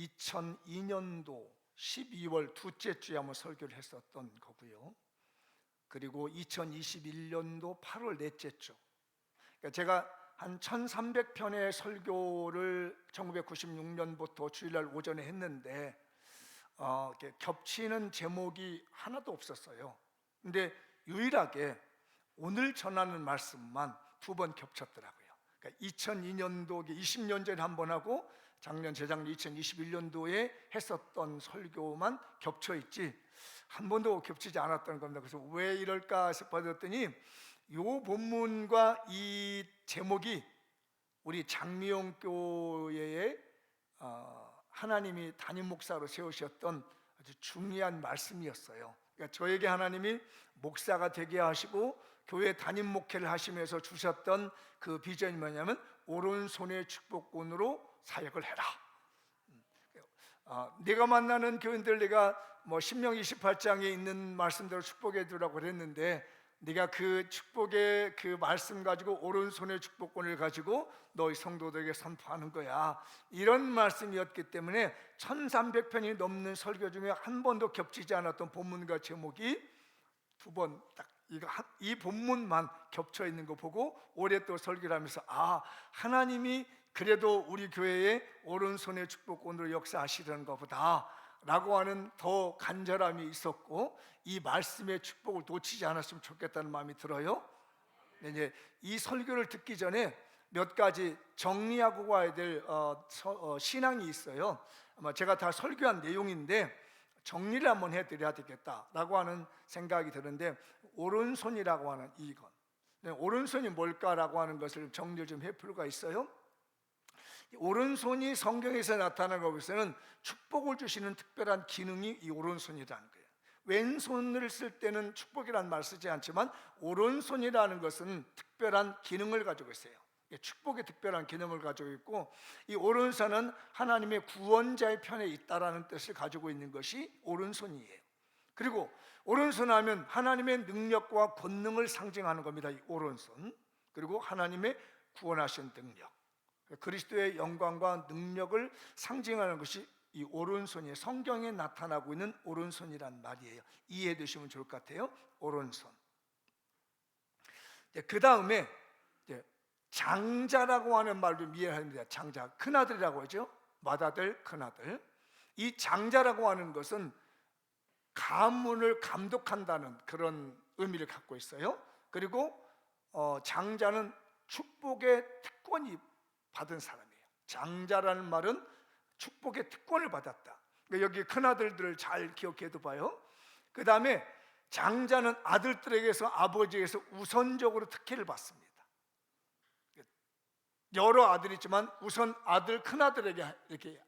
2002년도 12월 둘째 주에 한번 설교를 했었던 거고요. 그리고 2021년도 8월 넷째 주. 그러니까 제가 한 1300편의 설교를 1996년부터 주일날 오전에 했는데 이렇게 겹치는 제목이 하나도 없었어요. 근데 유일하게 오늘 전하는 말씀만 두 번 겹쳤더라고요. 그러니까 2002년도 20년 전에 한 번 하고 작년 재작년 2021년도에 했었던 설교만 겹쳐 있지 한 번도 겹치지 않았다는 겁니다. 그래서 왜 이럴까 싶어졌더니 이 본문과 이 제목이 우리 장미용 교회에 하나님이 담임 목사로 세우셨던 아주 중요한 말씀이었어요. 그러니까 저에게 하나님이 목사가 되게 하시고 교회 담임 목회를 하시면서 주셨던 그 비전이 뭐냐면 오른손의 축복권으로 사역을 해라. 내가 만나는 교인들 내가 뭐 신명기 28장에 있는 말씀대로 축복해 두라고 그랬는데 네가 그 축복의 그 말씀 가지고 오른손의 축복권을 가지고 너희 성도들에게 선포하는 거야. 이런 말씀이었기 때문에 1300편이 넘는 설교 중에 한 번도 겹치지 않았던 본문과 제목이 두 번 딱 이 본문만 겹쳐 있는 거 보고 올해 또 설교를 하면서 하나님이 그래도 우리 교회에 오른손의 축복권으로 역사하시려는 것보다 라고 하는 더 간절함이 있었고 이 말씀의 축복을 놓치지 않았으면 좋겠다는 마음이 들어요. 이제 이 설교를 듣기 전에 몇 가지 정리하고 가야 될 신앙이 있어요. 아마 제가 다 설교한 내용인데 정리를 한번 해드려야 되겠다라고 하는 생각이 드는데 오른손이라고 하는 이것, 오른손이 뭘까라고 하는 것을 정리 좀 할 필요가 있어요. 오른손이 성경에서 나타나는 것에서는 축복을 주시는 특별한 기능이 이 오른손이라는 거예요. 왼손을 쓸 때는 축복이라는 말 쓰지 않지만 오른손이라는 것은 특별한 기능을 가지고 있어요. 축복의 특별한 기능을 가지고 있고 이 오른손은 하나님의 구원자의 편에 있다라는 뜻을 가지고 있는 것이 오른손이에요. 그리고 오른손 하면 하나님의 능력과 권능을 상징하는 겁니다. 이 오른손. 그리고 하나님의 구원하신 능력, 그리스도의 영광과 능력을 상징하는 것이 이 오른손이에요. 성경에 나타나고 있는 오른손이란 말이에요. 이해해 두시면 좋을 것 같아요. 오른손. 그 다음에 장자라고 하는 말도 이해합니다. 장자, 큰아들이라고 하죠. 맏아들, 큰아들. 이 장자라고 하는 것은 가문을 감독한다는 그런 의미를 갖고 있어요. 그리고 장자는 축복의 특권이 받은 사람이에요. 장자라는 말은 축복의 특권을 받았다. 여기 큰아들들을 잘 기억해 둬봐요. 그 다음에 장자는 아들들에게서 아버지에게서 우선적으로 특혜를 받습니다. 여러 아들이 있지만 우선 아들, 큰아들에게 이렇게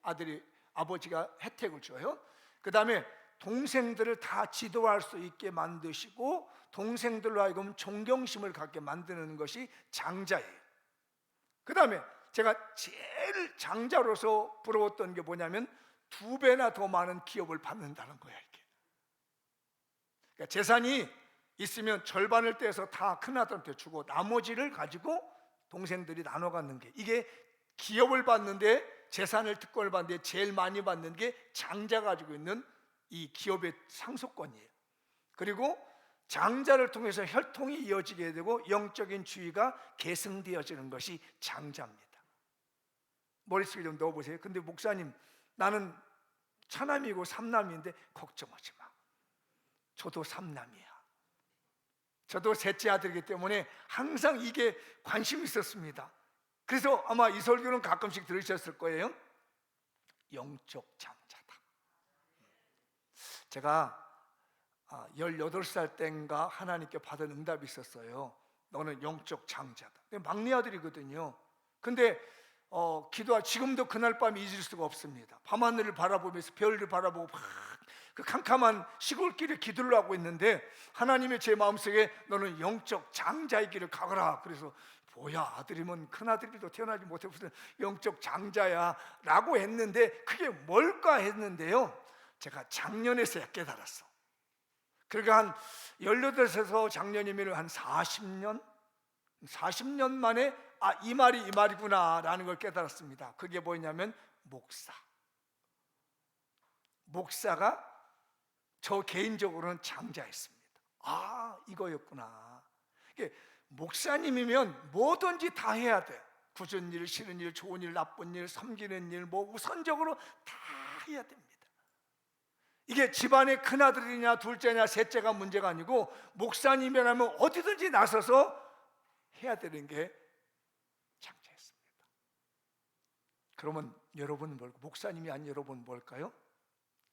아버지가 혜택을 줘요. 그 다음에 동생들을 다 지도할 수 있게 만드시고 동생들로 하여금 존경심을 갖게 만드는 것이 장자예요. 그 다음에 제가 제일 장자로서 부러웠던 게 뭐냐면 2배나 더 많은 기업을 받는다는 거야. 이게 그러니까 재산이 있으면 절반을 떼서 다 큰아들한테 주고 나머지를 가지고 동생들이 나눠 갖는 게, 이게 기업을 받는데 재산을 특권을 받는데 제일 많이 받는 게 장자가 가지고 있는 이 기업의 상속권이에요. 그리고 장자를 통해서 혈통이 이어지게 되고 영적인 주의가 계승되어지는 것이 장자입니다. 머릿속에 좀 넣어보세요. 근데 목사님, 나는 차남이고 삼남인데 걱정하지 마. 저도 삼남이야. 저도 셋째 아들이기 때문에 항상 이게 관심이 있었습니다. 그래서 아마 이 설교는 가끔씩 들으셨을 거예요. 영적 장자다. 제가 18살 땐가 하나님께 받은 응답이 있었어요. 너는 영적 장자다. 막내 아들이거든요. 근데 지금도 그날 밤 잊을 수가 없습니다. 밤하늘을 바라보면서 별을 바라보고 그 캄캄한 시골길에 기도를 하고 있는데 하나님의 제 마음속에 너는 영적 장자의 길을 가거라. 그래서 뭐야, 아들이면 큰아들이도 태어나지 못해 무슨 영적 장자야 라고 했는데 그게 뭘까 했는데요, 제가 작년에서야 깨달았어. 그러니까 한 18에서 작년이면 한 40년 만에 이 말이 이 말이구나 라는 걸 깨달았습니다. 그게 뭐냐면 목사. 목사가 저 개인적으로는 장자였습니다. 아, 이거였구나. 이게 목사님이면 뭐든지 다 해야 돼. 굳은 일, 싫은 일, 좋은 일, 나쁜 일, 섬기는 일, 뭐 우선적으로 다 해야 됩니다. 이게 집안의 큰아들이냐 둘째냐 셋째가 문제가 아니고 목사님이라면 어디든지 나서서 해야 되는 게 장자였습니다. 그러면 여러분은 뭘까요? 목사님이 아닌 여러분은 뭘까요?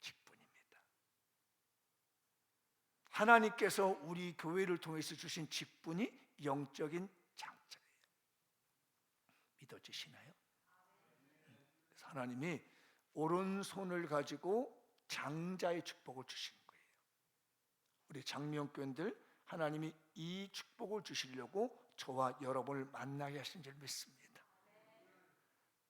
직분입니다. 하나님께서 우리 교회를 통해서 주신 직분이 영적인 장자예요. 믿어지시나요? 그래서 하나님이 오른손을 가지고 장자의 축복을 주시는 거예요. 우리 장명교인들 하나님이 이 축복을 주시려고 저와 여러분을 만나게 하신 줄 믿습니다.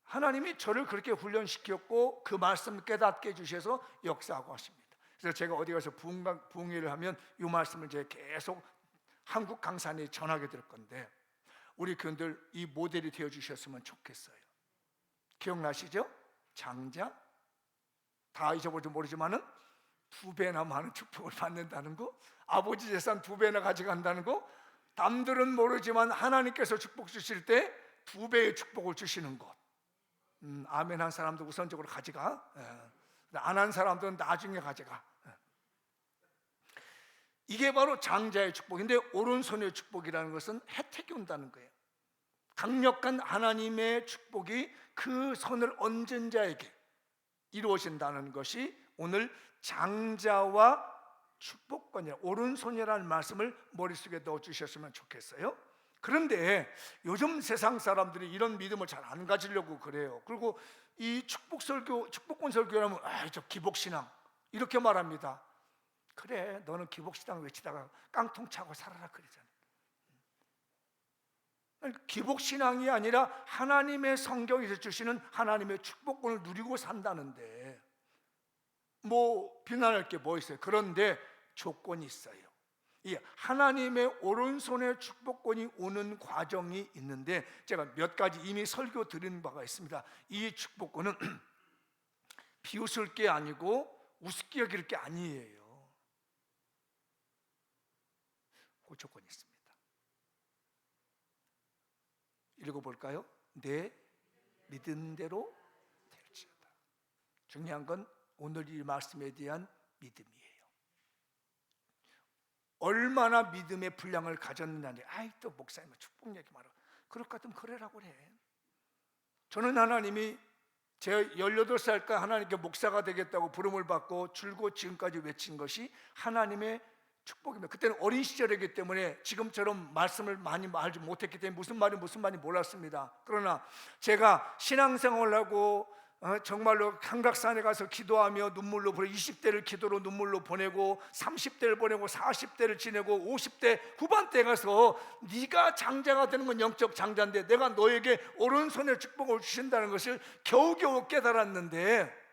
하나님이 저를 그렇게 훈련시켰고 그 말씀을 깨닫게 해주셔서 역사하고 하십니다. 그래서 제가 어디 가서 부흥회를 하면 이 말씀을 제가 계속 한국 강산에 전하게 될 건데 우리 교인들 이 모델이 되어주셨으면 좋겠어요. 기억나시죠? 장자? 다 잊어볼지 모르지만은 2배나 많은 축복을 받는다는 거, 아버지 재산 2배나 가져간다는 거, 남들은 모르지만 하나님께서 축복 주실 때 2배의 축복을 주시는 것. 아멘 한 사람도 우선적으로 가져가. 안 한 사람들은 나중에 가져가. 이게 바로 장자의 축복인데 오른손의 축복이라는 것은 혜택이 온다는 거예요. 강력한 하나님의 축복이 그 손을 얹은 자에게 이루어진다는 것이 오늘 장자와 축복권이라 오른손이라는 말씀을 머릿속에 넣어주셨으면 좋겠어요. 그런데 요즘 세상 사람들이 이런 믿음을 잘 안 가지려고 그래요. 그리고 이 축복권 설교라면 저 기복신앙 이렇게 말합니다. 그래, 너는 기복신앙 외치다가 깡통 차고 살아라 그러잖아. 기복신앙이 아니라 하나님의 성경에서 주시는 하나님의 축복권을 누리고 산다는데 뭐 비난할 게 뭐 있어요? 그런데 조건이 있어요. 이 하나님의 오른손에 축복권이 오는 과정이 있는데 제가 몇 가지 이미 설교 드린 바가 있습니다. 이 축복권은 비웃을 게 아니고 우습게 여길 게 아니에요. 그 조건이 있습니다. 읽어볼까요? 내 믿음대로 될지어다. 중요한 건 오늘 이 말씀에 대한 믿음이에요. 얼마나 믿음의 분량을 가졌느냐인데 아이 또 목사님 축복 얘기 말아. 그럴 것 같으면 그래라고 그래. 저는 하나님이 제가 18살까 하나님께 목사가 되겠다고 부름을 받고 줄곧 지금까지 외친 것이 하나님의 축복입니다. 그때는 어린 시절이기 때문에 지금처럼 말씀을 많이 알지 못했기 때문에 무슨 말이 몰랐습니다. 그러나 제가 신앙생활을 하고 정말로 한각산에 가서 기도하며 눈물로 보내 20대를 기도로 눈물로 보내고 30대를 보내고 40대를 지내고 50대 후반대에 가서 네가 장자가 되는 건 영적 장자인데 내가 너에게 오른손에 축복을 주신다는 것을 겨우겨우 깨달았는데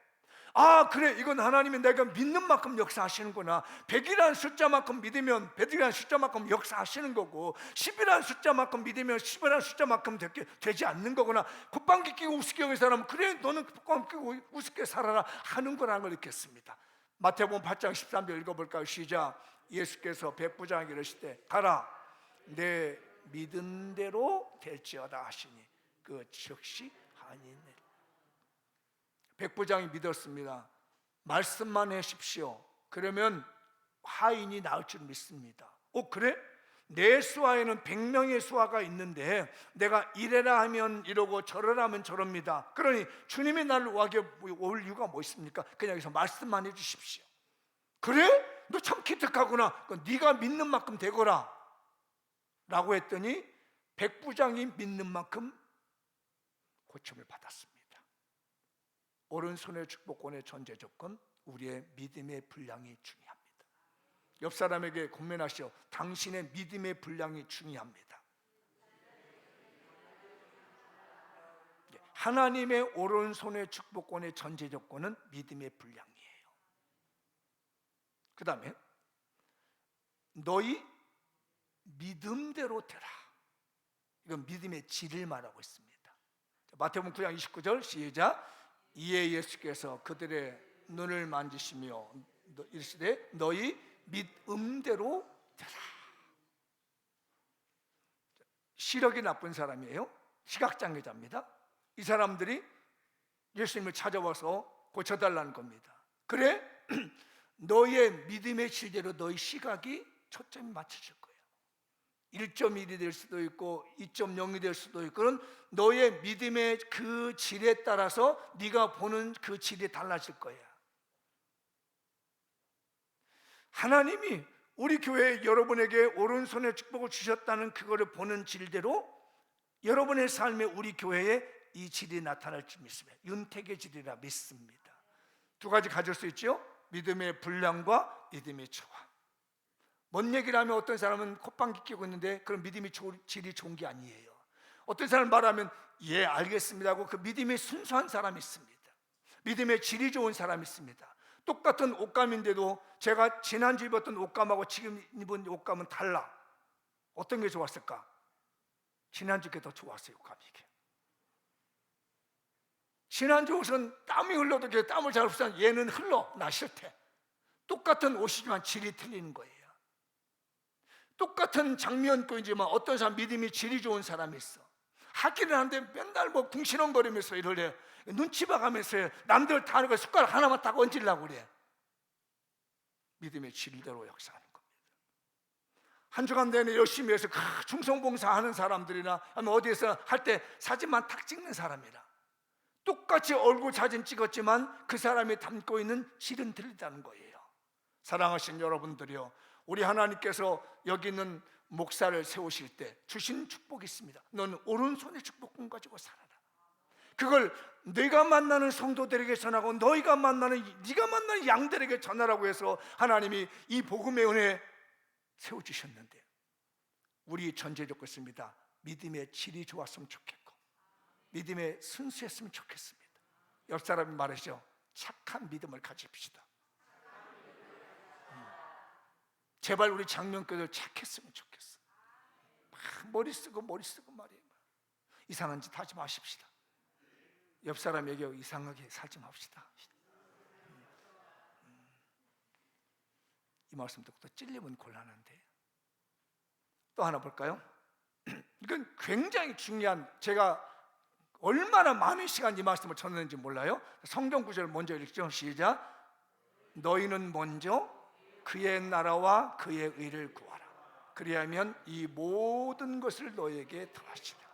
아 그래 이건 하나님이 내가 믿는 만큼 역사하시는구나. 100이라는 숫자만큼 믿으면 100이라는 숫자만큼 역사하시는 거고 10이라는 숫자만큼 믿으면 10이라는 숫자만큼 되지 않는 거구나. 콧방귀 끼고 우습게 여기는 사람은 그래 너는 콧방귀 끼고 우습게 살아라 하는 거라는 걸 느꼈습니다. 마태복음 8장 13절 읽어볼까요? 시작. 예수께서 백부장에게 이르시되 가라 내 믿은 대로 될지어다 하시니 그 즉시 하니니. 백부장이 믿었습니다. 말씀만 하십시오. 그러면 하인이 나을 줄 믿습니다. 그래? 내 수하에는 100명의 수하가 있는데 내가 이래라 하면 이러고 저러라 하면 저럽니다. 그러니 주님이 나를 우하게 올 이유가 뭐 있습니까? 그냥 여기서 말씀만 해주십시오. 그래? 너 참 기특하구나. 네가 믿는 만큼 되거라 라고 했더니 백부장이 믿는 만큼 고침을 받았습니다. 오른손의 축복권의 전제 조건, 우리의 믿음의 분량이 중요합니다. 옆 사람에게 권면하시오. 당신의 믿음의 분량이 중요합니다. 하나님의 오른손의 축복권의 전제 조건은 믿음의 분량이에요. 그 다음에 너희 믿음대로 되라. 이건 믿음의 질을 말하고 있습니다. 마태복음 9장 29절 시작. 이에 예수께서 그들의 눈을 만지시며 이르시되 너희 믿음대로 되라. 시력이 나쁜 사람이에요. 시각장애자입니다. 이 사람들이 예수님을 찾아와서 고쳐달라는 겁니다. 그래? 너의 믿음의 질대로 너희 시각이 초점이 맞춰질 거예요. 1.1이 될 수도 있고 2.0이 될 수도 있고, 그런 너의 믿음의 그 질에 따라서 네가 보는 그 질이 달라질 거야. 하나님이 우리 교회에 여러분에게 오른손에 축복을 주셨다는 그거를 보는 질대로 여러분의 삶에 우리 교회에 이 질이 나타날 줄 믿습니다. 윤택의 질이라 믿습니다. 두 가지 가질 수 있죠. 믿음의 분량과 믿음의 초화. 뭔 얘기를 하면 어떤 사람은 콧방귀 끼고 있는데 그런 믿음의 질이 좋은 게 아니에요. 어떤 사람 말하면 예 알겠습니다 하고 그 믿음이 순수한 사람이 있습니다. 믿음의 질이 좋은 사람이 있습니다. 똑같은 옷감인데도 제가 지난주 입었던 옷감하고 지금 입은 옷감은 달라. 어떤 게 좋았을까? 지난주 게 더 좋았어요. 옷감이 이게. 지난주 옷은 땀이 흘러도 땀을 잘 흡수한, 얘는 흘러. 나 싫대. 똑같은 옷이지만 질이 틀리는 거예요. 똑같은 장면권이지만 어떤 사람 믿음이 질이 좋은 사람이 있어. 학기를 하는데 맨날 뭐 궁시렁거리면서 이러래. 눈치 봐가면서 남들 다 하는 거 숟가락 하나만 딱 얹으려고 그래. 믿음의 질대로 역사하는 겁니다. 한 주간 내내 열심히 해서 충성봉사하는 사람들이나 아니면 어디에서 할 때 사진만 탁 찍는 사람이라 똑같이 얼굴 사진 찍었지만 그 사람이 담고 있는 질은 틀리다는 거예요. 사랑하신 여러분들이요, 우리 하나님께서 여기 있는 목사를 세우실 때 주신 축복이 있습니다. 너는 오른손의 축복권 가지고 살아라. 그걸 내가 만나는 성도들에게 전하고 네가 만나는 양들에게 전하라고 해서 하나님이 이 복음의 은혜 세워주셨는데, 우리 전제 조건 있습니다. 믿음의 질이 좋았으면 좋겠고 믿음의 순수했으면 좋겠습니다. 옆 사람이 말하시죠. 착한 믿음을 가집시다. 제발 우리 장명교들 착했으면 좋겠어. 머리 쓰고 말이에요. 이상한 짓 하지 마십시다. 옆 사람에게 이상하게 살지 맙시다. 이 말씀 듣고 또 찔리면 곤란한데, 또 하나 볼까요? 이건 굉장히 중요한, 제가 얼마나 많은 시간 이 말씀을 전했는지 몰라요. 성경 구절 먼저 읽죠. 시작. 너희는 먼저 그의 나라와 그의 의를 구하라. 그리하면 이 모든 것을 너에게 더하시리라.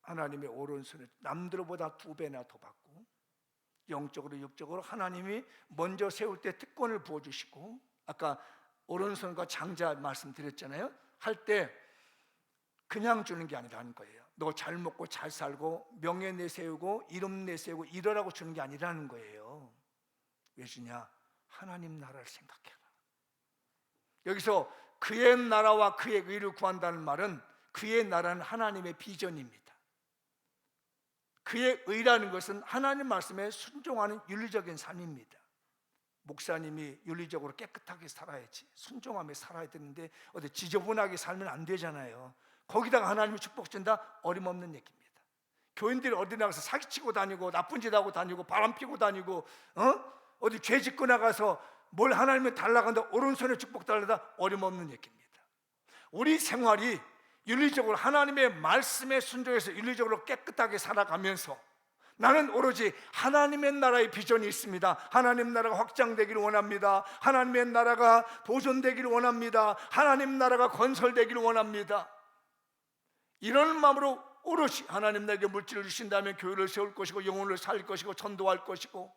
하나님의 오른손을 남들보다 2배나 더 받고 영적으로 육적으로 하나님이 먼저 세울 때 특권을 부어주시고, 아까 오른손과 장자 말씀드렸잖아요. 할 때 그냥 주는 게 아니라는 거예요. 너 잘 먹고 잘 살고 명예 내세우고 이름 내세우고 이러라고 주는 게 아니라는 거예요. 왜 주냐? 하나님 나라를 생각해라. 여기서 그의 나라와 그의 의를 구한다는 말은 그의 나라는 하나님의 비전입니다. 그의 의라는 것은 하나님 말씀에 순종하는 윤리적인 삶입니다. 목사님이 윤리적으로 깨끗하게 살아야지, 순종하며 살아야 되는데 어디 지저분하게 살면 안 되잖아요. 거기다가 하나님이 축복 준다? 어림없는 얘기입니다. 교인들이 어디 나가서 사기치고 다니고 나쁜 짓 하고 다니고 바람 피고 다니고 어디 죄 짓고 나가서 뭘 하나님이 달라고 한다, 오른손에 축복 달라다, 어림없는 얘기입니다. 우리 생활이 윤리적으로 하나님의 말씀에 순종해서 윤리적으로 깨끗하게 살아가면서 나는 오로지 하나님의 나라의 비전이 있습니다. 하나님 나라가 확장되기를 원합니다. 하나님의 나라가 보존되기를 원합니다. 하나님 나라가 건설되기를 원합니다. 이런 마음으로 오롯이 하나님 내게 물질을 주신다면 교회를 세울 것이고 영혼을 살릴 것이고 전도할 것이고,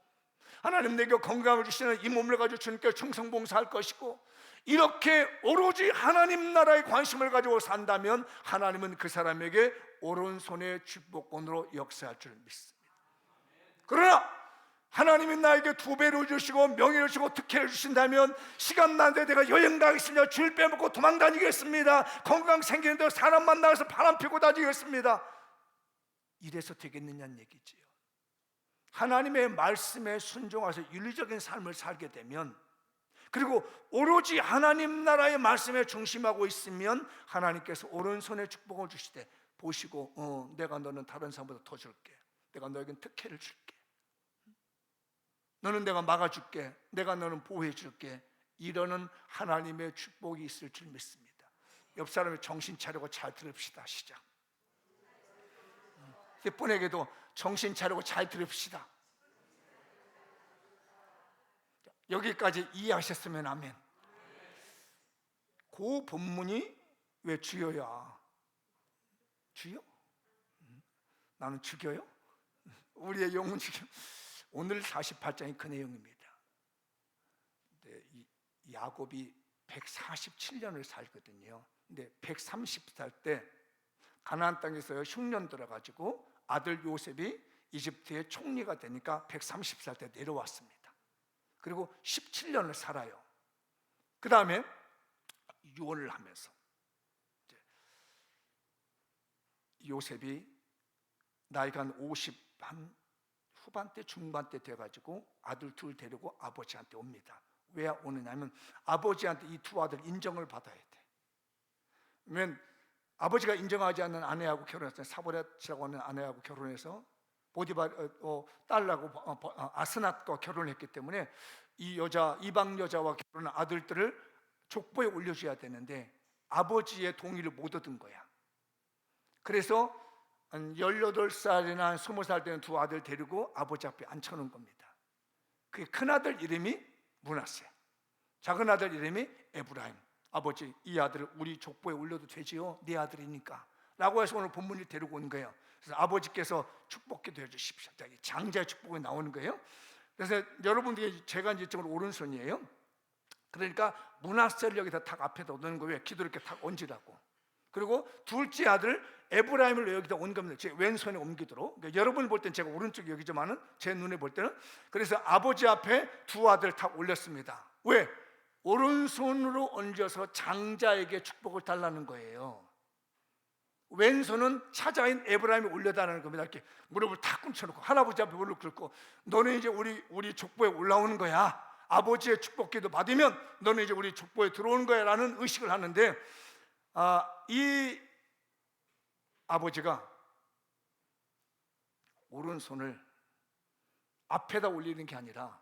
하나님 내게 건강을 주시는 이 몸을 가지고 주님께 충성봉사할 것이고, 이렇게 오로지 하나님 나라에 관심을 가지고 산다면 하나님은 그 사람에게 오른손의 축복권으로 역사할 줄 믿습니다. 그러나 하나님이 나에게 2배로 주시고 명예를 주시고 특혜를 주신다면 시간 나는데 내가 여행 가겠습니다. 줄 빼먹고 도망 다니겠습니다. 건강 생기는데 사람 만나서 바람 피고 다니겠습니다. 이래서 되겠느냐는 얘기지요. 하나님의 말씀에 순종해서 윤리적인 삶을 살게 되면, 그리고 오로지 하나님 나라의 말씀에 중심하고 있으면 하나님께서 오른손에 축복을 주시되 보시고 내가 너는 다른 사람보다 더 줄게, 내가 너에겐 특혜를 줄게, 너는 내가 막아줄게, 내가 너는 보호해줄게, 이러는 하나님의 축복이 있을 줄 믿습니다. 옆 사람이 정신 차리고 잘 들읍시다. 시작. 뒷분에게도 정신 차리고 잘 들읍시다. 여기까지 이해하셨으면 아멘. 그 본문이 왜 주여야? 주여? 나는 죽여요? 우리의 영혼 죽여? 오늘 48장이 그 내용입니다. 야곱이 147년을 살거든요. 근데 130살 때 가나안 땅에서 흉년 들어가지고 아들 요셉이 이집트의 총리가 되니까 130살 때 내려왔습니다. 그리고 17년을 살아요. 그 다음에 유언을 하면서 요셉이 나이가 한 50 후반대 중반대 돼가지고 아들 둘 데리고 아버지한테 옵니다. 왜 오느냐면 아버지한테 이 두 아들 인정을 받아야 돼. 왜냐면 아버지가 인정하지 않는 아내하고 결혼했어요. 사보랏이라고 하는 아내하고 결혼해서 보디발 딸하고 아스낫과 결혼했기 때문에 이 여자, 이방 여자와 결혼한 아들들을 족보에 올려줘야 되는데 아버지의 동의를 못 얻은 거야. 그래서 한 18살이나 한 20살 되는 두 아들 데리고 아버지 앞에 앉혀놓은 겁니다. 그 큰아들 이름이 므낫세, 작은 아들 이름이 에브라임. 아버지, 이 아들을 우리 족보에 올려도 되지요? 네 아들이니까 라고 해서 오늘 본문을 데리고 온 거예요. 그래서 아버지께서 축복기도 해주십시오. 장자의 축복이 나오는 거예요. 그래서 여러분들이 제가 이제 이쪽으로 오른손이에요. 그러니까 므낫세를 여기다 탁 앞에다 넣는 거예요. 기도를 이렇게 탁 얹으라고. 그리고 둘째 아들 에브라임을 여기다 온 겁니다. 제 왼손에 옮기도록. 그러니까 여러분이 볼 때는 제가 오른쪽이 여기지만은 제 눈에 볼 때는, 그래서 아버지 앞에 두 아들 탁 올렸습니다. 왜? 오른손으로 얹어서 장자에게 축복을 달라는 거예요. 왼손은 차자인 에브라임이 올려달라는 겁니다. 이렇게 무릎을 탁 꿇혀놓고 할아버지 앞에 무릎 꿇고, 너는 이제 우리 족보에 올라오는 거야. 아버지의 축복기도 받으면 너는 이제 우리 족보에 들어오는 거야 라는 의식을 하는데, 이 아버지가 오른손을 앞에다 올리는 게 아니라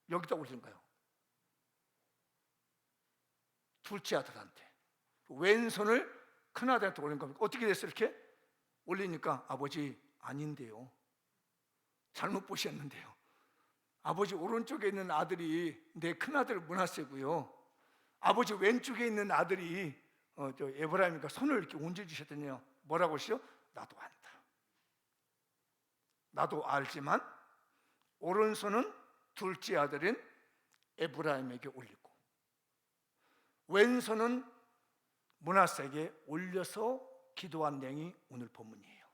여기다 올리는 거예요. 둘째 아들한테. 왼손을 큰아들한테 올린 겁니다. 어떻게 됐어요? 이렇게 올리니까 아버지, 아닌데요, 잘못 보셨는데요, 아버지 오른쪽에 있는 아들이 내 큰아들 므낫세고요, 아버지 왼쪽에 있는 아들이 저 에브라임이니까 손을 이렇게 얹어주셨더니요, 뭐라고 하시죠? 나도 안다. 나도 알지만 오른손은 둘째 아들인 에브라임에게 올리고 왼손은 므낫세에게 올려서 기도한 내용이 오늘 본문이에요.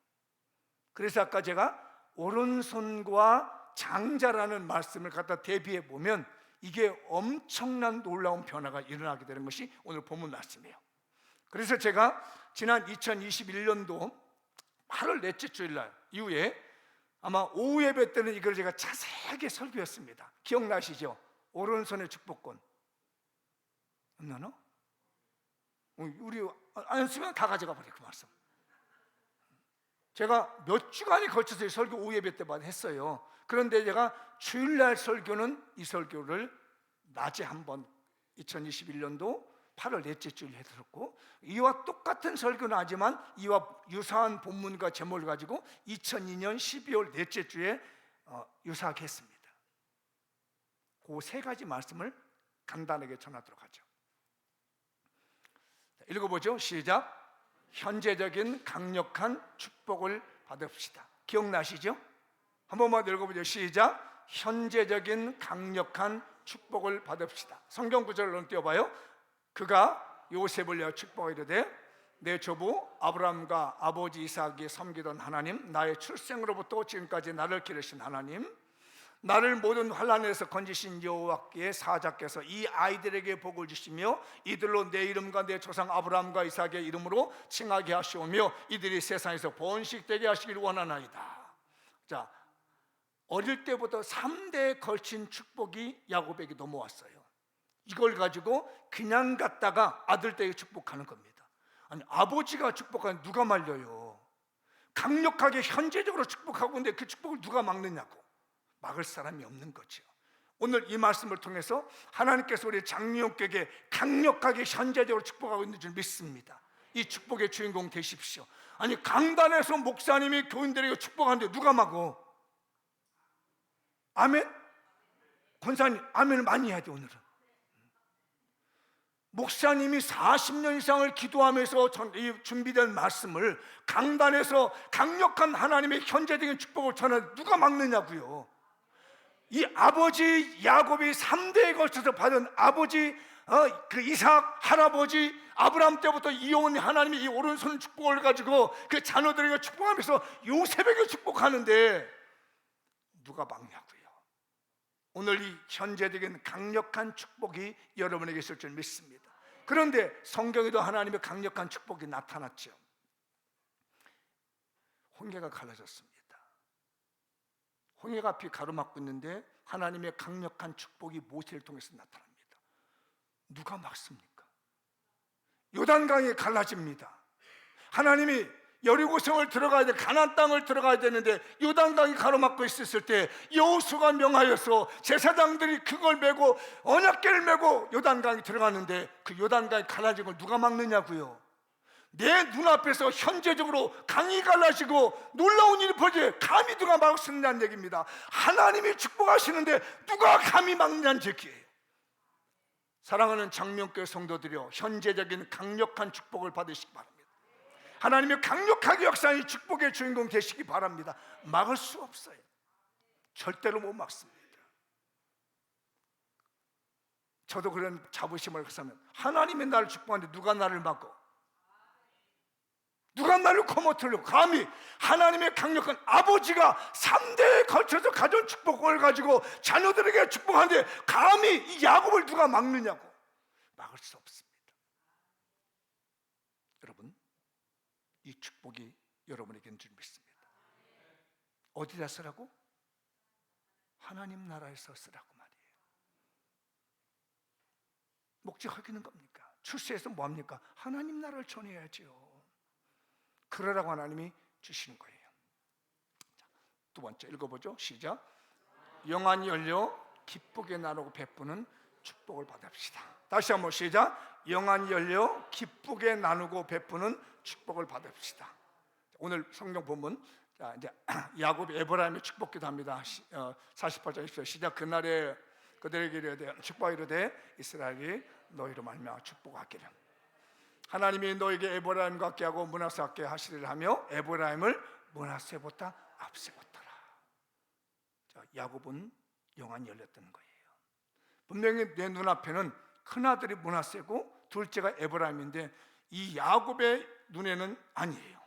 그래서 아까 제가 오른손과 장자라는 말씀을 갖다 대비해 보면 이게 엄청난 놀라운 변화가 일어나게 되는 것이 오늘 본문 말씀이에요. 그래서 제가 지난 2021년도 8월 넷째 주일날 이후에 아마 오후 예배 때는 이걸 제가 자세하게 설교했습니다. 기억나시죠? 오른손의 축복권. 없나요? 우리 안 쓰면 다 가져가 버려 그 말씀. 제가 몇 주간에 걸쳐서 설교 오후 예배 때마다 했어요. 그런데 제가 주일날 설교는 이 설교를 낮에 한번 2021년도 8월 넷째 주일 해드렸고, 이와 똑같은 설교는 하지만 이와 유사한 본문과 제목을 가지고 2002년 12월 넷째 주에 유사하게 했습니다. 그 세 가지 말씀을 간단하게 전하도록 하죠. 읽어보죠. 시작. 현재적인 강력한 축복을 받읍시다. 기억나시죠? 한 번만 읽어보죠. 시작. 현재적인 강력한 축복을 받읍시다. 성경 구절을 띄워봐요. 그가 요셉을 내어 축복하이르되 내 조부 아브라함과 아버지 이삭이 섬기던 하나님, 나의 출생으로부터 지금까지 나를 기르신 하나님, 나를 모든 환난에서 건지신 여호와께 사자께서 이 아이들에게 복을 주시며 이들로 내 이름과 내 조상 아브라함과 이삭의 이름으로 칭하게 하시오며 이들이 세상에서 번식되게 하시길 원하나이다. 자, 어릴 때부터 3대에 걸친 축복이 야곱에게 넘어왔어요. 이걸 가지고 그냥 갖다가 아들에게 축복하는 겁니다. 아니, 아버지가 축복하는 누가 말려요? 강력하게 현재적으로 축복하고 있는데 그 축복을 누가 막느냐고. 막을 사람이 없는 거죠. 오늘 이 말씀을 통해서 하나님께서 우리 장로교회에게 강력하게 현재적으로 축복하고 있는 줄 믿습니다. 이 축복의 주인공 되십시오. 아니, 강단에서 목사님이 교인들에게 축복하는데 누가 막어? 아멘? 권사님 아멘을 많이 해야 돼. 오늘은 목사님이 40년 이상을 기도하면서 준비된 말씀을 강단에서 강력한 하나님의 현재적인 축복을 전하는데 누가 막느냐고요. 이 아버지 야곱이 3대에 걸쳐서 받은 아버지 그 이삭 할아버지 아브라함 때부터 이어온 하나님의 이 오른손 축복을 가지고 그 자녀들에게 축복하면서 요셉에게 축복하는데 누가 막냐고요. 오늘 이 현재적인 강력한 축복이 여러분에게 있을 줄 믿습니다. 그런데 성경에도 하나님의 강력한 축복이 나타났죠. 홍해가 갈라졌습니다. 홍해가 앞이 가로막고 있는데 하나님의 강력한 축복이 모세를 통해서 나타납니다. 누가 막습니까? 요단강이 갈라집니다. 하나님이 여리고성을 들어가야 돼, 가나안 땅을 들어가야 되는데 요단강이 가로막고 있었을 때 여호수아가 명하여서 제사장들이 그걸 메고 언약궤를 메고 요단강이 들어가는데 그 요단강이 갈라진 걸 누가 막느냐고요. 내 눈앞에서 현재적으로 강이 갈라지고 놀라운 일이 벌어져 감히 누가 막을 수 있느냐는 얘기입니다. 하나님이 축복하시는데 누가 감히 막느냐는 얘기예요. 사랑하는 장명교회 성도들이여, 현재적인 강력한 축복을 받으시기 바랍니다. 하나님의 강력하게 역사하는 축복의 주인공 되시기 바랍니다. 막을 수 없어요. 절대로 못 막습니다. 저도 그런 자부심을 가지면 하나님이 나를 축복하는데 누가 나를 막어? 누가 나를 거머들려고? 감히 하나님의 강력한 아버지가 3대에 걸쳐서 가져온 축복을 가지고 자녀들에게 축복하는데 감히 이 야곱을 누가 막느냐고. 막을 수 없습니다. 여러분, 이 축복이 여러분에게 있는 줄 믿습니다. 어디다 쓰라고? 하나님 나라에서 쓰라고 말이에요. 목적 허기는 겁니까? 출세해서 뭐합니까? 하나님 나라를 전해야죠. 그러라고 하나님이 주시는 거예요. 자, 두 번째 읽어보죠. 시작. 영안이 열려 기쁘게 나누고 베푸는 축복을 받읍시다. 다시 한번 시작. 영안이 열려 기쁘게 나누고 베푸는 축복을 받읍시다. 오늘 성경 본문, 자, 이제 야곱이 에브라임의 축복기도 합니다. 48장 20절 시작. 그날에 그들에게 이르되 축복하 이르되 이스라엘이 너희로 말미암아 축복하기를. 하나님이 너에게 에브라임과 함께하고 므낫세와 함께 하시리라 하며 에브라임을 므낫세보다 앞세웠더라. 자, 야곱은 영안이 열렸다는 거예요. 분명히 내 눈앞에는 큰아들이 므낫세고 둘째가 에브라임인데 이 야곱의 눈에는 아니에요.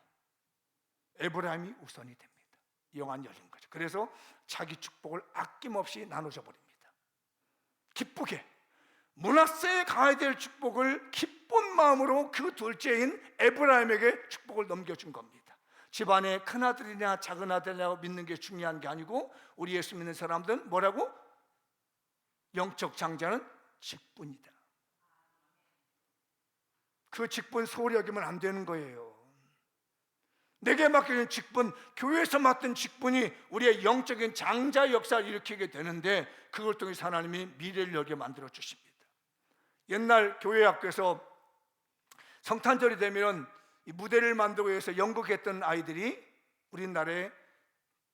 에브라임이 우선이 됩니다. 영안이 열린 거죠. 그래서 자기 축복을 아낌없이 나눠줘 버립니다. 기쁘게 므낫세에 가야 될 축복을 기쁜 마음으로 그 둘째인 에브라임에게 축복을 넘겨준 겁니다. 집안에 큰아들이냐 작은 아들이냐고 믿는 게 중요한 게 아니고 우리 예수 믿는 사람들은 뭐라고? 영적 장자는 직분이다. 그 직분 소홀히 여기면 안 되는 거예요. 내게 맡겨진 직분, 교회에서 맡은 직분이 우리의 영적인 장자 역사를 일으키게 되는데 그걸 통해서 하나님이 미래를 열게 만들어 주십니다. 옛날 교회 학교에서 성탄절이 되면 이 무대를 만들고 해서 연극했던 아이들이 우리나라에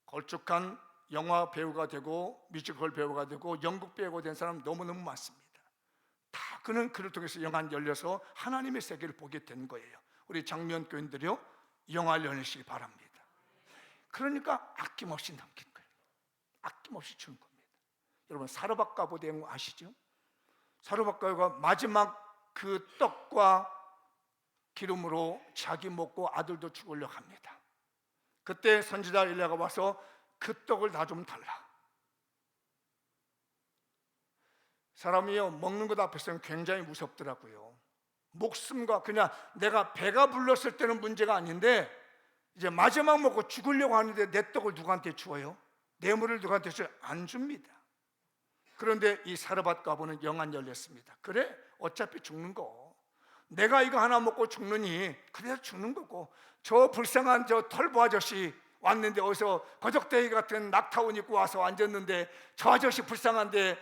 걸쭉한 영화 배우가 되고 뮤지컬 배우가 되고 연극 배우가 된 사람 너무너무 많습니다. 다 그는 그를 통해서 영안이 열려서 하나님의 세계를 보게 된 거예요. 우리 장면 교인들이요, 영안이 열리시기 바랍니다. 그러니까 아낌없이 남긴 거예요. 아낌없이 주는 겁니다. 여러분, 사르밧가보 대응 아시죠? 사르밧가보가 마지막 그 떡과 기름으로 자기 먹고 아들도 죽으려고 합니다. 그때 선지자 엘리야가 와서 그 떡을 나 좀 달라. 사람이요, 먹는 것 앞에서는 굉장히 무섭더라고요. 목숨과 그냥 내가 배가 불렀을 때는 문제가 아닌데 이제 마지막 먹고 죽으려고 하는데 내 떡을 누구한테 주어요? 내 물을 누구한테 줘요? 안 줍니다. 그런데 이 사르밧가보는 영안 열렸습니다. 그래, 어차피 죽는 거 내가 이거 하나 먹고 죽느니 그래서 죽는 거고 저 불쌍한 저 털보 아저씨 왔는데 어디서 거적대기 같은 낙타운 입고 와서 앉았는데 저 아저씨 불쌍한데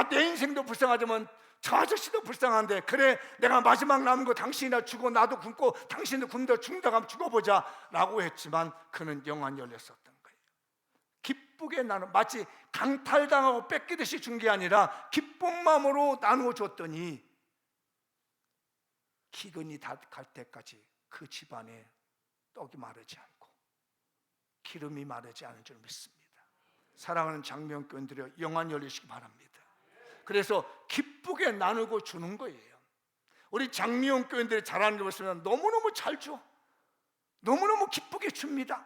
내 인생도 불쌍하지만 저 아저씨도 불쌍한데 그래 내가 마지막 남은 거 당신이나 죽어 나도 굶고 당신도 굶다 죽는다 하면 죽어보자 라고 했지만 그는 영안이 열렸었던 거예요. 기쁘게 나누 마치 강탈당하고 뺏기듯이 준 게 아니라 기쁜 마음으로 나누어 줬더니 기근이 다 갈 때까지 그 집안에 떡이 마르지 않고 기름이 마르지 않은 줄 믿습니다. 사랑하는 장명교인들여 영안 열리시기 바랍니다. 그래서 기쁘게 나누고 주는 거예요. 우리 장미용 교인들이 잘하는 거 보시면 너무너무 잘 줘. 너무너무 기쁘게 줍니다.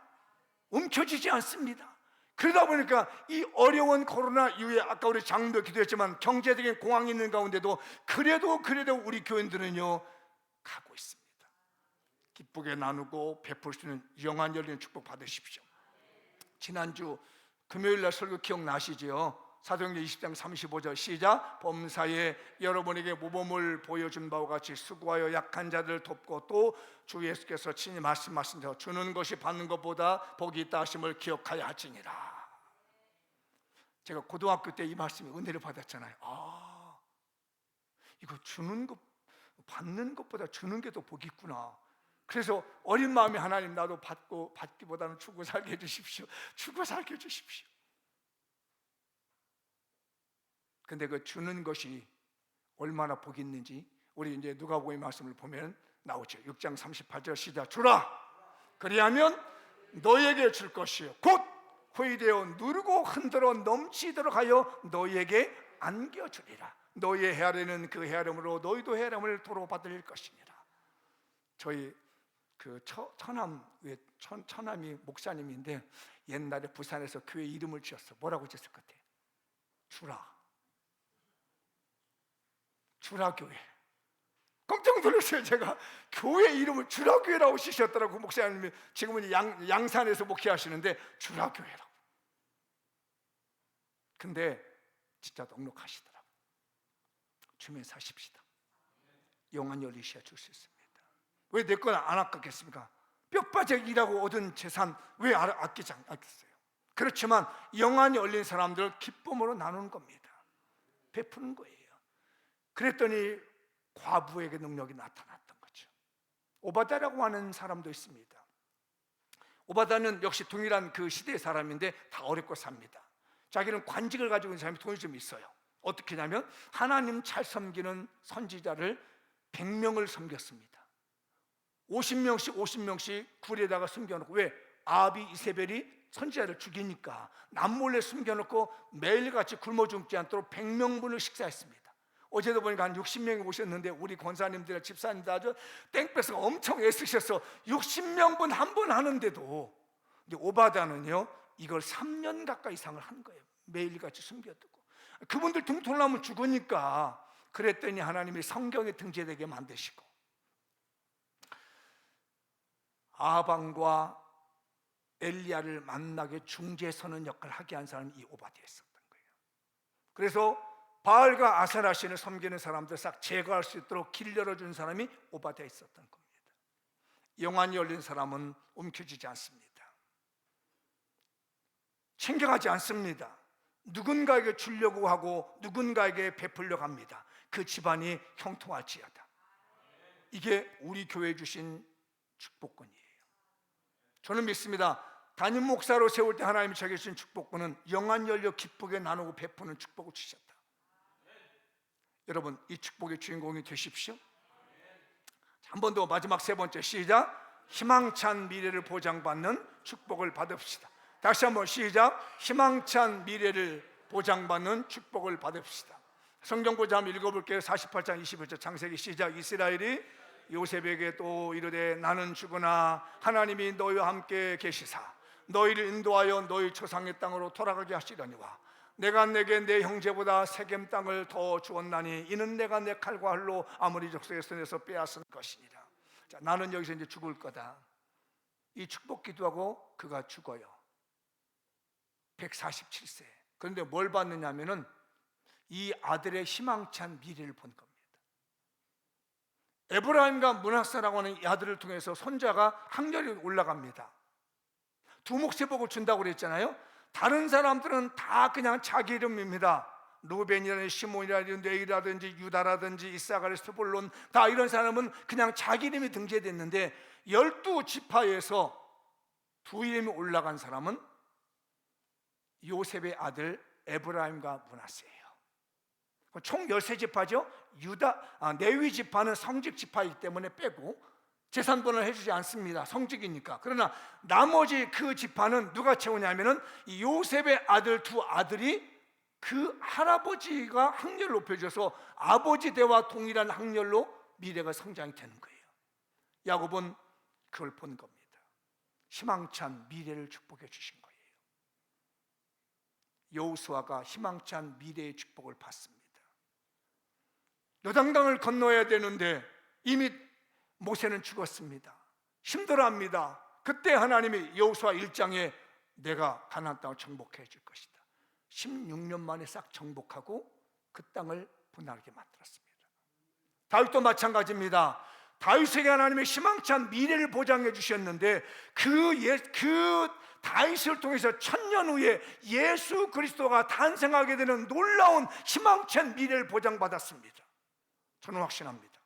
움켜쥐지 않습니다. 그러다 보니까 이 어려운 코로나 이후에 아까 우리 장로도 기도했지만 경제적인 공황이 있는 가운데도 그래도 우리 교인들은요 가고 있습니다. 기쁘게 나누고 베풀 수 있는 영안 열리는 축복 받으십시오. 지난주 금요일날 설교 기억나시죠? 사도행전 20장 35절 시작. 범사에 여러분에게 모범을 보여준 바와 같이 수고하여 약한 자들을 돕고 또 주 예수께서 친히 말씀하신 대로 주는 것이 받는 것보다 복이 있다 하심을 기억하여 하지니라. 제가 고등학교 때 이 말씀에 은혜를 받았잖아요. 이거 주는 것 받는 것보다 주는 게 더 복이 있구나. 그래서 어린 마음에 하나님 나도 받기보다는 주고 살게 해주십시오. 주고 살게 해주십시오. 근데 그 주는 것이 얼마나 복이 있는지 우리 이제 누가복음 말씀을 보면 나오죠. 6장 38절 시작. 주라 그리하면 너에게 줄 것이요 곧 후이되어 누르고 흔들어 넘치도록 하여 너에게 안겨주리라. 너의 헤아리는 그 헤아림으로 너희도 헤아림을 도로 받을 것이니라. 저희 그 처남이 목사님인데 옛날에 부산에서 교회 이름을 지었어. 뭐라고 지었을 것 같아? 주라교회. 깜짝 놀랐어요. 제가 교회 이름을 주라교회라고 지셨더라고. 목사님이 지금은 양산에서 목회하시는데 주라교회라고. 근데 진짜 넉넉하시더라고. 주면 사십시다. 영안 열리셔야 줄 수 있습니다. 왜 내 건 안 아깝겠습니까? 뼈빠지게 일하고 얻은 재산 왜 아끼지 않겠어요? 그렇지만 영안이 열린 사람들 기쁨으로 나누는 겁니다. 베푸는 거예요. 그랬더니 과부에게 능력이 나타났던 거죠. 오바다라고 하는 사람도 있습니다. 오바다는 역시 동일한 그 시대의 사람인데 다 어렵고 삽니다. 자기는 관직을 가지고 있는 사람이 돈이 좀 있어요. 어떻게 하냐면 하나님 잘 섬기는 선지자를 100명을 섬겼습니다. 50명씩 굴에다가 숨겨놓고, 왜? 아합이 이세벨이 선지자를 죽이니까 남몰래 숨겨놓고 매일같이 굶어 죽지 않도록 100명분을 식사했습니다. 어제도 보니까 한 60명이 오셨는데 우리 권사님들, 집사님들 아주 땡볕을 엄청 애쓰셔서 60명분 한 번 하는데도, 근데 오바다는요 이걸 3년 가까이 이상을 한 거예요. 매일같이 숨겨두고. 그분들 등통나면 죽으니까 그랬더니 하나님이 성경에 등재되게 만드시고 아방과 엘리야를 만나게 중재 서는 역할을 하게 한 사람이 이 오바디였었던 거예요. 그래서 바알과 아세라신을 섬기는 사람들 싹 제거할 수 있도록 길 열어준 사람이 오바디에 있었던 겁니다. 영안이 열린 사람은 움켜쥐지 않습니다. 챙겨가지 않습니다. 누군가에게 주려고 하고 누군가에게 베풀려고 합니다. 그 집안이 형통할지어다. 이게 우리 교회에 주신 축복권이에요. 저는 믿습니다. 담임 목사로 세울 때 하나님이 저에게 주신 축복권은 영안 열려 기쁘게 나누고 베푸는 축복을 주셨다. 여러분, 이 축복의 주인공이 되십시오. 한 번 더, 마지막 세 번째 시작. 희망찬 미래를 보장받는 축복을 받읍시다. 다시 한번 시작. 희망찬 미래를 보장받는 축복을 받읍시다. 성경 구절 한번 읽어볼게요. 48장 21절 창세기 시작. 이스라엘이 요셉에게 또 이르되 나는 죽으나 하나님이 너희와 함께 계시사 너희를 인도하여 너희 조상의 땅으로 돌아가게 하시려니와 내가 내게 내 형제보다 세겜 땅을 더 주었나니 이는 내가 내 칼과 활로 아모리 족속의 손에서 빼앗은 것이니라. 자, 나는 여기서 이제 죽을 거다. 이 축복 기도하고 그가 죽어요. 147세. 그런데 뭘 받느냐면은 이 아들의 희망찬 미래를 본 겁니다. 에브라임과 므낫세라고 하는 이 아들을 통해서 손자가 학렬이 올라갑니다. 두 몫의 복을 준다고 그랬잖아요. 다른 사람들은 다 그냥 자기 이름입니다. 루벤이라든지 시몬이라든지 레위라든지 유다라든지 이사갈, 스불론, 다 이런 사람은 그냥 자기 이름이 등재됐는데 12지파에서 두 이름이 올라간 사람은 요셉의 아들 에브라임과 므낫세예요. 총 13지파죠. 레위 지파는 성직 지파이기 때문에 빼고 재산분을 해주지 않습니다. 성직이니까. 그러나 나머지 그 지파는 누가 채우냐면은 이 요셉의 아들 두 아들이 그 할아버지가 학렬을 높여줘서 아버지 대와 동일한 학렬로 미래가 성장이 되는 거예요. 야곱은 그걸 본 겁니다. 희망찬 미래를 축복해 주신 거예요. 여호수아가 희망찬 미래의 축복을 받습니다. 요단강을 건너야 되는데 이미 모세는 죽었습니다. 힘들어합니다. 그때 하나님이 여호수아 1장에 내가 가나안 땅을 정복해 줄 것이다. 16년 만에 싹 정복하고 그 땅을 분할하게 만들었습니다. 다윗도 마찬가지입니다. 다윗에게 하나님의 희망찬 미래를 보장해 주셨는데 그 다윗을 통해서 1000년 후에 예수 그리스도가 탄생하게 되는 놀라운 희망찬 미래를 보장받았습니다. 저는 확신합니다.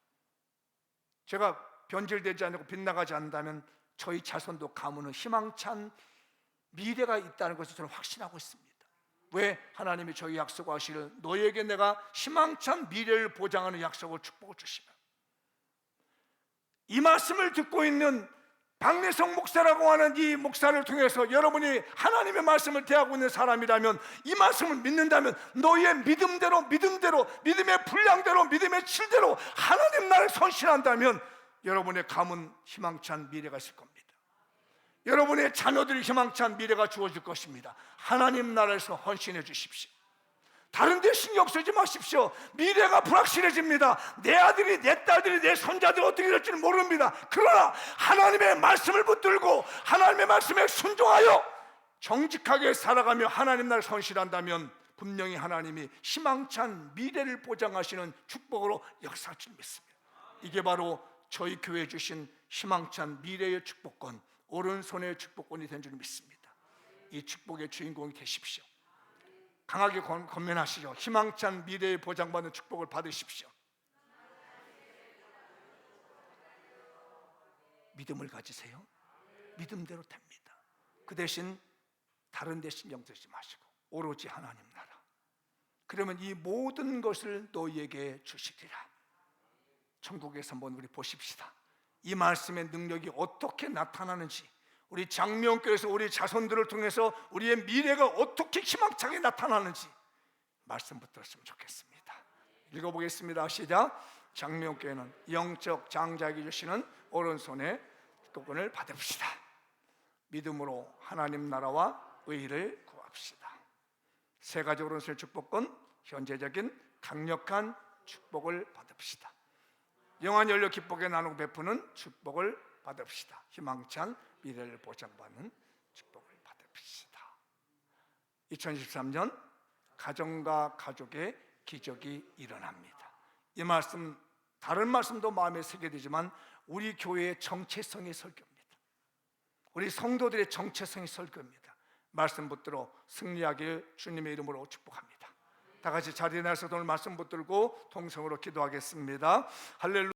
제가 변질되지 않고 빗나가지 않는다면 저희 자손도 가문은 희망찬 미래가 있다는 것을 저는 확신하고 있습니다. 왜? 하나님이 저희 약속하시를 너에게 내가 희망찬 미래를 보장하는 약속을 축복을 주시면, 이 말씀을 듣고 있는 박래성 목사라고 하는 이 목사를 통해서 여러분이 하나님의 말씀을 대하고 있는 사람이라면, 이 말씀을 믿는다면 너의 믿음대로 믿음의 분량대로 믿음의 질대로 하나님 나라를 선신한다면 여러분의 가문 희망찬 미래가 있을 겁니다. 여러분의 자녀들이 희망찬 미래가 주어질 것입니다. 하나님 나라에서 헌신해 주십시오. 다른 데 신경 쓰지 마십시오. 미래가 불확실해집니다. 내 아들이, 내 딸들이, 내 손자들이 어떻게 될지는 모릅니다. 그러나 하나님의 말씀을 붙들고 하나님의 말씀에 순종하여 정직하게 살아가며 하나님 나라를 헌신한다면 분명히 하나님이 희망찬 미래를 보장하시는 축복으로 역사할 줄 믿습니다. 이게 바로 저희 교회에 주신 희망찬 미래의 축복권, 오른손의 축복권이 된 줄 믿습니다. 이 축복의 주인공이 되십시오. 강하게 권면하시죠. 희망찬 미래의 보장받는 축복을 받으십시오. 믿음을 가지세요. 믿음대로 됩니다. 그 대신 다른 데 신경 쓰지 마시고 오로지 하나님 나라, 그러면 이 모든 것을 너희에게 주시리라. 천국에서 한번 우리 보십시다. 이 말씀의 능력이 어떻게 나타나는지, 우리 장명교회에서 우리 자손들을 통해서 우리의 미래가 어떻게 희망차게 나타나는지 말씀 붙들었으면 좋겠습니다. 읽어보겠습니다. 시작. 장명교회는 영적 장자에게 주시는 오른손의 축복권을 받읍시다. 믿음으로 하나님 나라와 의를 구합시다. 세 가지 오른손의 축복권, 현재적인 강력한 축복을 받읍시다. 영안 연료 기쁘게 나누고 베푸는 축복을 받읍시다. 희망찬 미래를 보장받는 축복을 받읍시다. 2023년 가정과 가족의 기적이 일어납니다. 이 말씀, 다른 말씀도 마음에 새게 되지만 우리 교회의 정체성의 설교입니다. 우리 성도들의 정체성의 설교입니다. 말씀 붙들어 승리하길 주님의 이름으로 축복합니다. 다 같이 자리에 나서 오늘 말씀 붙들고 통성으로 기도하겠습니다. 할렐루야.